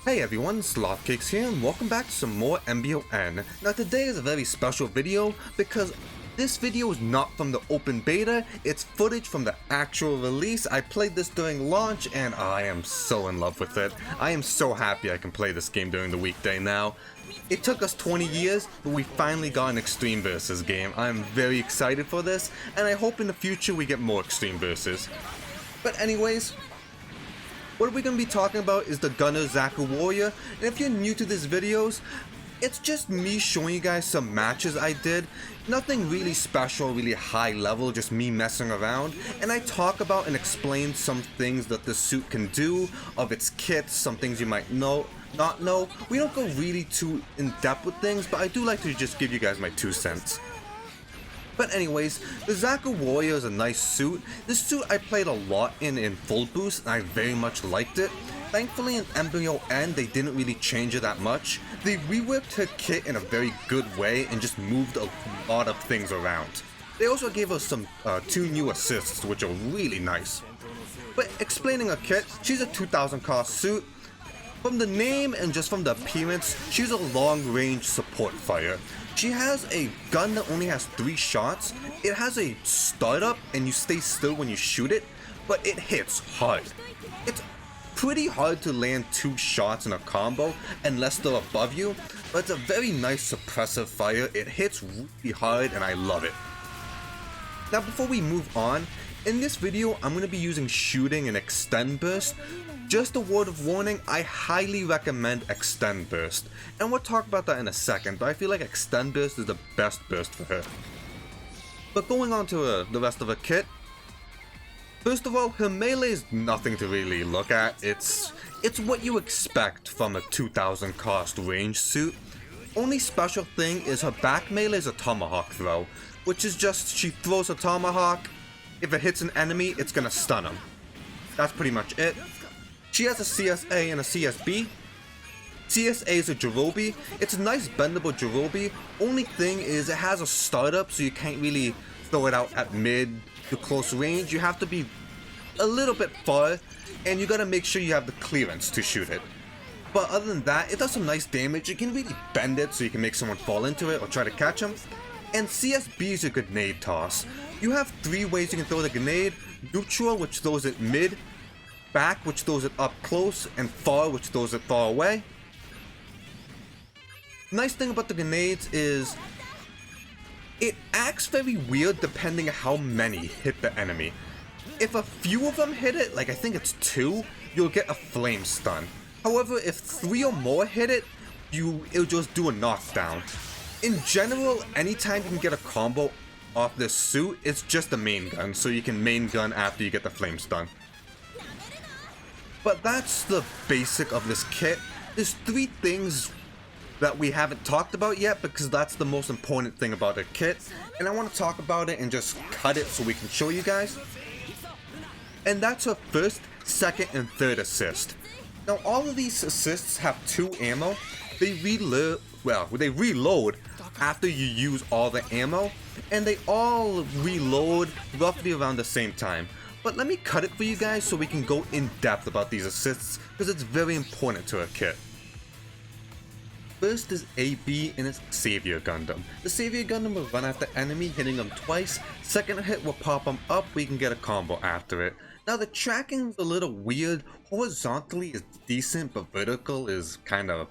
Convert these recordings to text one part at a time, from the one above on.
Hey everyone, Slothcakes here and welcome back to some more MBON. Now today is a very special video because this video is not from the open beta, it's footage from the actual release. I played this during launch and I am so in love with it. I am so happy I can play this game during the weekday now. It took us 20 years, but we finally got an Extreme Versus game. I'm very excited for this and I hope in the future we get more Extreme Versus. But anyways, what we're going to be talking about is the Gunner Zaku Warrior, and if you're new to these videos, it's just me showing you guys some matches I did. Nothing really special, really high level, just me messing around, and I talk about and explain some things that the suit can do, of its kits, some things you might not know. We don't go really too in depth with things, but I do like to just give you guys my 2 cents. But anyways, the Zaku Warrior is a nice suit. This suit I played a lot in full boost and I very much liked it. Thankfully in MBON they didn't really change it that much. They reworked her kit in a very good way and just moved a lot of things around. They also gave us some 2 new assists which are really nice. But explaining her kit, she's a 2000 cost suit. From the name and just from the appearance, she's a long range support fighter. She has a gun that only has 3 shots. It has a startup and you stay still when you shoot it, but it hits hard. It's pretty hard to land 2 shots in a combo unless they're above you, but it's a very nice suppressive fire. It hits really hard and I love it. Now before we move on, in this video I'm going to be using shooting and extend burst. Just a word of warning, I highly recommend Extend Burst, and we'll talk about that in a second, but I feel like Extend Burst is the best burst for her. But going on to the rest of her kit, first of all, her melee is nothing to really look at. It's what you expect from a 2000 cost range suit. Only special thing is her back melee is a tomahawk throw, which is just she throws a tomahawk, if it hits an enemy, it's gonna stun him. That's pretty much it. She has a CSA and a CSB. CSA is a Jirobi. It's a nice bendable Jirobi. Only thing is it has a startup, so you can't really throw it out at mid to close range. You have to be a little bit far, and you gotta make sure you have the clearance to shoot it. But other than that, it does some nice damage. You can really bend it so you can make someone fall into it or try to catch them. And CSB is a grenade toss. You have 3 ways you can throw the grenade. Neutral, which throws it mid. Back, which throws it up close, and far, which throws it far away. Nice thing about the grenades is it acts very weird depending on how many hit the enemy. If a few of them hit it, like I think it's 2, you'll get a flame stun. However, if 3 or more hit it, it'll just do a knockdown. In general, anytime you can get a combo off this suit, it's just a main gun, so you can main gun after you get the flame stun. But that's the basic of this kit. There's 3 things that we haven't talked about yet because that's the most important thing about the kit. And I want to talk about it and just cut it so we can show you guys. And that's her first, second, and third assist. Now all of these assists have 2 ammo. They reload after you use all the ammo. And they all reload roughly around the same time. But let me cut it for you guys so we can go in depth about these assists because it's very important to her kit. First is AB and its Savior Gundam. The Savior Gundam will run after enemy, hitting them twice. Second hit will pop them up, we can get a combo after it. Now the tracking is a little weird. Horizontally is decent, but vertical is kind of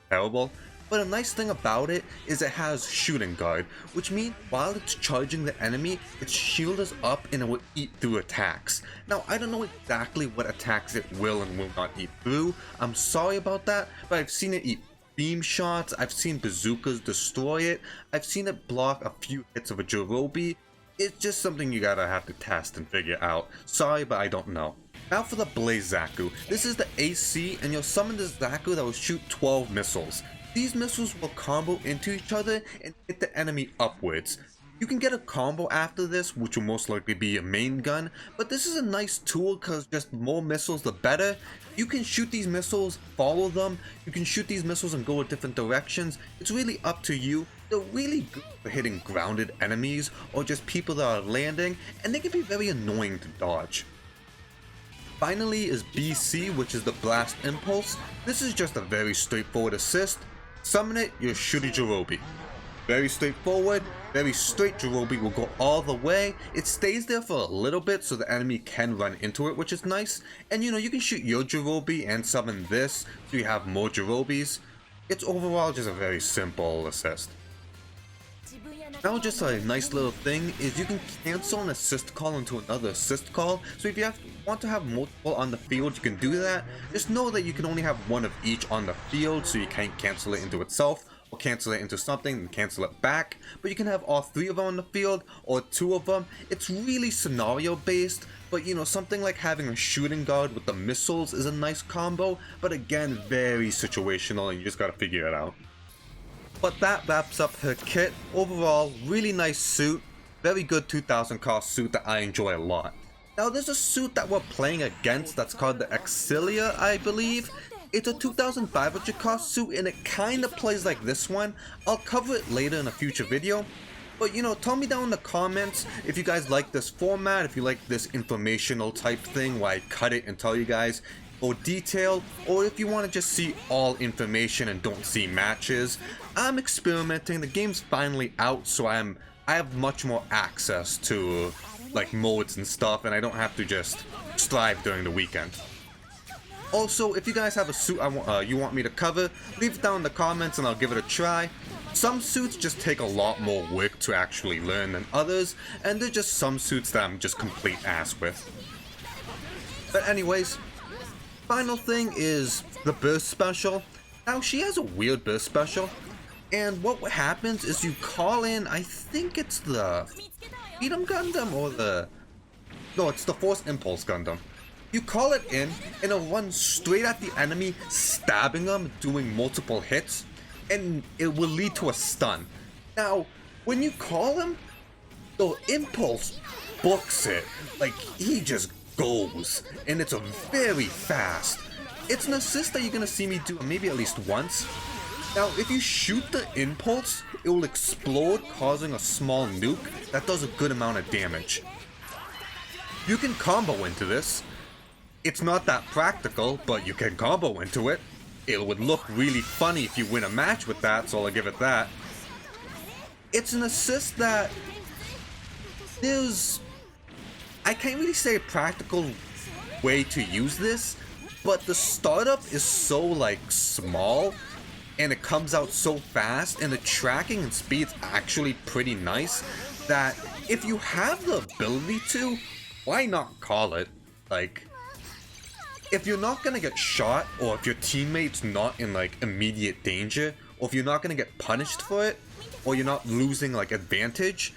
terrible. But a nice thing about it is it has shooting guard, which means while it's charging the enemy, its shield is up and it will eat through attacks. Now I don't know exactly what attacks it will and will not eat through. I'm sorry about that, but I've seen it eat beam shots, I've seen bazookas destroy it, I've seen it block a few hits of a Jirobi. It's just something you gotta have to test and figure out. Sorry, but I don't know. Now for the Blaze Zaku. This is the AC and you'll summon this Zaku that will shoot 12 missiles. These missiles will combo into each other and hit the enemy upwards. You can get a combo after this, which will most likely be a main gun, but this is a nice tool because just more missiles the better. You can shoot these missiles, follow them, you can shoot these missiles and go in different directions. It's really up to you. They're really good for hitting grounded enemies or just people that are landing, and they can be very annoying to dodge. Finally is BC, which is the Blast Impulse. This is just a very straightforward assist. Summon it, your shooty Jirobi. Very straightforward, very straight. Jirobi will go all the way. It stays there for a little bit so the enemy can run into it, which is nice. And you know, you can shoot your Jirobi and summon this so you have more Jirobis. It's overall just a very simple assist. Now just a nice little thing is you can cancel an assist call into another assist call. So if you want to have multiple on the field, you can do that. Just know that you can only have one of each on the field, so you can't cancel it into itself or cancel it into something and cancel it back. But you can have all three of them on the field or two of them. It's really scenario based, but you know, something like having a shooting guard with the missiles is a nice combo, but again, very situational and you just gotta figure it out. But that wraps up her kit. Overall, really nice suit. Very good 2000 cost suit that I enjoy a lot. Now there's a suit that we're playing against that's called the Exilia, I believe. It's a 2500 cost suit and it kinda plays like this one. I'll cover it later in a future video. But you know, tell me down in the comments if you guys like this format, if you like this informational type thing where I cut it and tell you guys or detail, or if you want to just see all information and don't see matches. I'm experimenting. The game's finally out, so I have much more access to like modes and stuff, and I don't have to just strive during the weekend. Also, if you guys have a suit you want me to cover, leave it down in the comments and I'll give it a try. Some suits just take a lot more work to actually learn than others, and there's just some suits that I'm just complete ass with. But anyways, final thing is the burst special. Now she has a weird burst special, and what happens is you call in, I think it's the Freedom Gundam or no, it's the Force Impulse Gundam. You call it in and it'll run straight at the enemy, stabbing them, doing multiple hits, and it will lead to a stun. Now, when you call him, the Impulse books it, like he just goes, and it's a very fast. It's an assist that you're gonna see me do maybe at least once. Now, if you shoot the Impulse, it will explode, causing a small nuke that does a good amount of damage. You can combo into this. It's not that practical, but you can combo into it. It would look really funny if you win a match with that, so I'll give it that. It's an assist that I can't really say a practical way to use this, but the startup is so like small and it comes out so fast, and the tracking and speed's actually pretty nice, that if you have the ability to, why not call it? Like, if you're not gonna get shot, or if your teammate's not in like immediate danger, or if you're not gonna get punished for it, or you're not losing like advantage,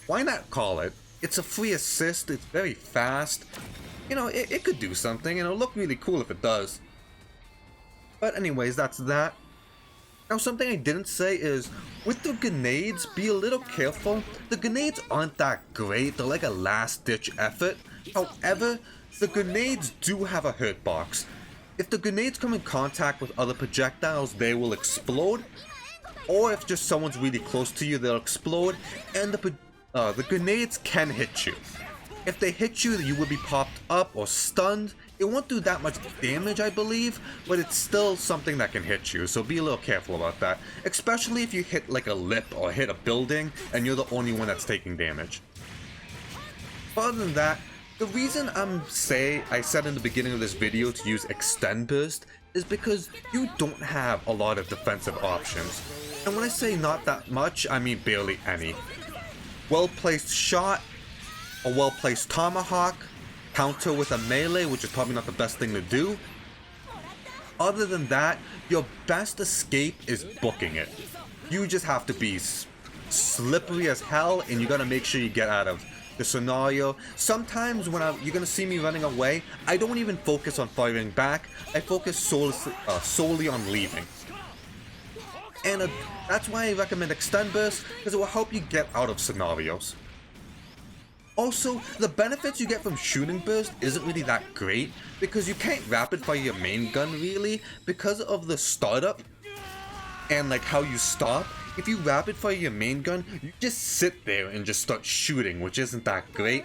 why not call it? It's a free assist, it's very fast. You know, it could do something, and it'll look really cool if it does. But anyways, that's that. Now, something I didn't say is, with the grenades, be a little careful. The grenades aren't that great, they're like a last-ditch effort. However, the grenades do have a hurt box. If the grenades come in contact with other projectiles, they will explode. Or if just someone's really close to you, they'll explode. And the grenades can hit you. If they hit you, you will be popped up or stunned. It won't do that much damage, I believe, but it's still something that can hit you, so be a little careful about that. Especially if you hit like a lip or hit a building and you're the only one that's taking damage. Other than that, the reason I said in the beginning of this video to use Extend Burst is because you don't have a lot of defensive options. And when I say not that much, I mean barely any. Well-placed shot, a well-placed tomahawk, counter with a melee, which is probably not the best thing to do. Other than that, your best escape is booking it. You just have to be slippery as hell, and you gotta make sure you get out of the scenario. Sometimes when you're gonna see me running away, I don't even focus on firing back. I focus solely on leaving. And that's why I recommend Extend Burst, because it will help you get out of scenarios. Also, the benefits you get from Shooting Burst isn't really that great, because you can't rapid fire your main gun really, because of the startup and like how you stop. If you rapid fire your main gun, you just sit there and just start shooting, which isn't that great.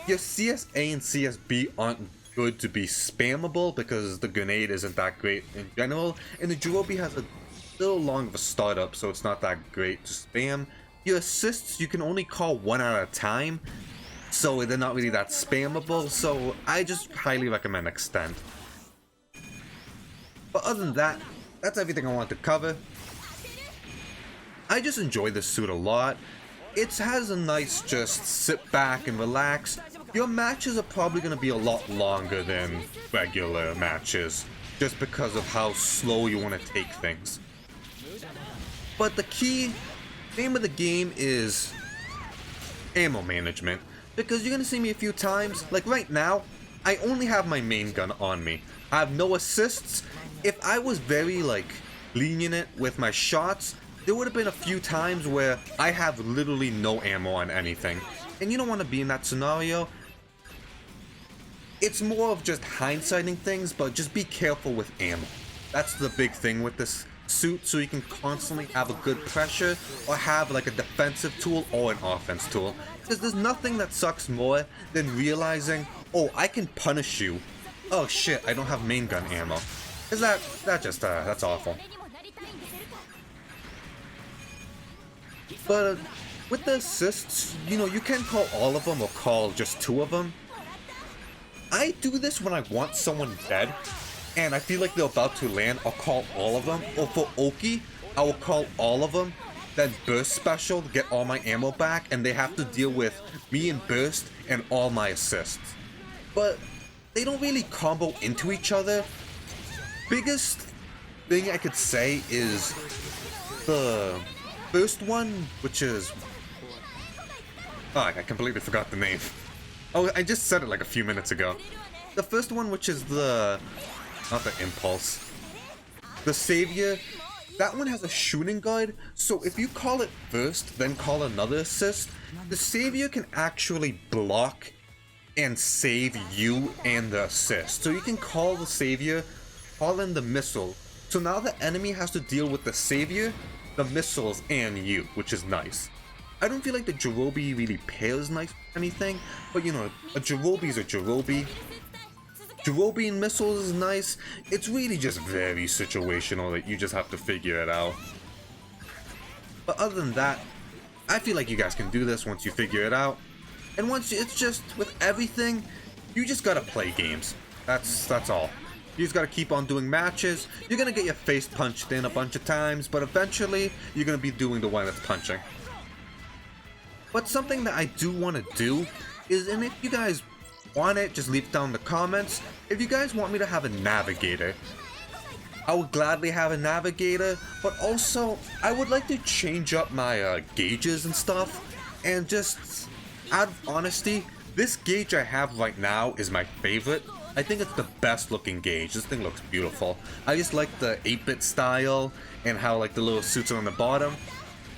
Your CSA and CSB aren't good to be spammable because the grenade isn't that great in general, and the Jirobi has a little long of a startup, so it's not that great to spam. Your assists, you can only call one at a time, so they're not really that spammable, so I just highly recommend Extend. But other than that, that's everything I want to cover. I just enjoy this suit a lot. It has a nice just sit back and relax. Your matches are probably going to be a lot longer than regular matches, just because of how slow you want to take things. But the key name of the game is ammo management, because you're going to see me a few times. Like right now, I only have my main gun on me. I have no assists. If I was very lenient with my shots, there would have been a few times where I have literally no ammo on anything. And you don't want to be in that scenario. It's more of just hindsighting things, but just be careful with ammo. That's the big thing with this suit, so you can constantly have a good pressure or have like a defensive tool or an offense tool. Because there's nothing that sucks more than realizing, oh, I can punish you. Oh shit, I don't have main gun ammo. Is that's awful. But with the assists, you know, you can call all of them or call just 2 of them. I do this when I want someone dead and I feel like they're about to land. I'll call all of them. Or for Oki, I will call all of them, then burst special to get all my ammo back, and they have to deal with me and burst and all my assists. But they don't really combo into each other. Biggest thing I could say is the first one, which is... oh, I completely forgot the name. Oh, I just said it like a few minutes ago. The first one, which is the... not the Impulse. The Savior. That one has a shooting guard, so if you call it first, then call another assist, the Savior can actually block and save you and the assist. So you can call the Savior, call in the missile. So now the enemy has to deal with the Savior, the missiles, and you, which is nice. I don't feel like the Jirobi really pairs nice with anything, but you know, a Jirobi is a Jirobi. Jirobi and missiles is nice. It's really just very situational that you just have to figure it out. But other than that, I feel like you guys can do this once you figure it out. And once it's just, with everything, you just gotta play games. That's all. You just gotta keep on doing matches. You're gonna get your face punched in a bunch of times, but eventually, you're gonna be doing the one that's punching. But something that I do want to do is, and if you guys want it, just leave it down in the comments. If you guys want me to have a navigator, I would gladly have a navigator, but also I would like to change up my gauges and stuff. And just out of honesty, this gauge I have right now is my favorite. I think it's the best looking gauge. This thing looks beautiful. I just like the 8-bit style and how like the little suits are on the bottom.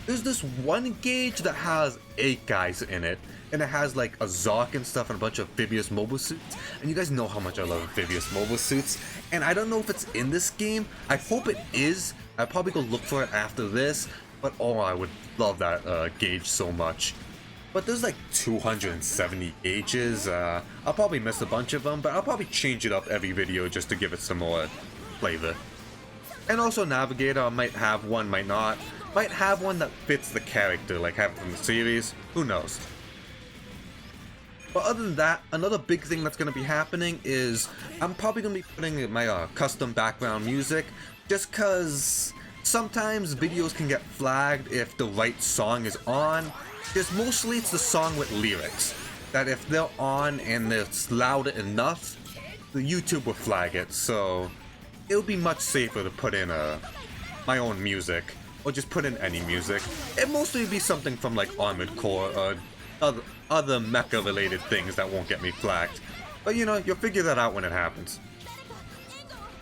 There's this one gauge that has 8 guys in it, and it has like a Zark and stuff and a bunch of amphibious mobile suits, and you guys know how much I love amphibious mobile suits, and I don't know if it's in this game. I hope it is. I'll probably go look for it after this, but oh, I would love that gauge so much. But there's like 270 gauges. I'll probably miss a bunch of them, but I'll probably change it up every video just to give it some more flavor. And also navigator, I might have one, might not. Might have one that fits the character, like have it from the series. Who knows? But other than that, another big thing that's going to be happening is I'm probably going to be putting my custom background music, just because sometimes videos can get flagged if the right song is on. Just mostly it's the song with lyrics, that if they're on and it's loud enough, the YouTube will flag it. So it would be much safer to put in my own music, or just put in any music. It mostly be something from like Armored Core or other mecha related things that won't get me flagged. But you know, you'll figure that out when it happens.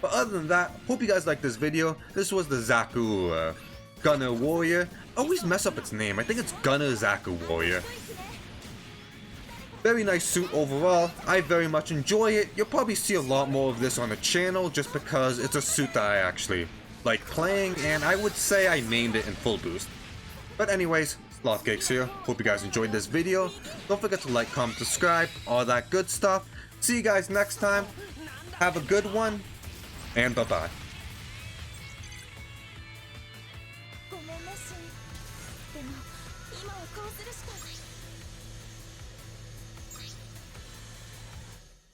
But other than that, hope you guys liked this video. This was the Zaku Gunner Warrior. I always mess up its name. I think it's Gunner Zaku Warrior. Very nice suit overall. I very much enjoy it. You'll probably see a lot more of this on the channel just because it's a suit that I actually like playing, and I would say I named it in full boost. But anyways, Slothcakes here. Hope you guys enjoyed this video. Don't forget to like, comment, subscribe, all that good stuff. See you guys next time. Have a good one, and bye-bye. ごめんなさい。でも今はこうするしかない。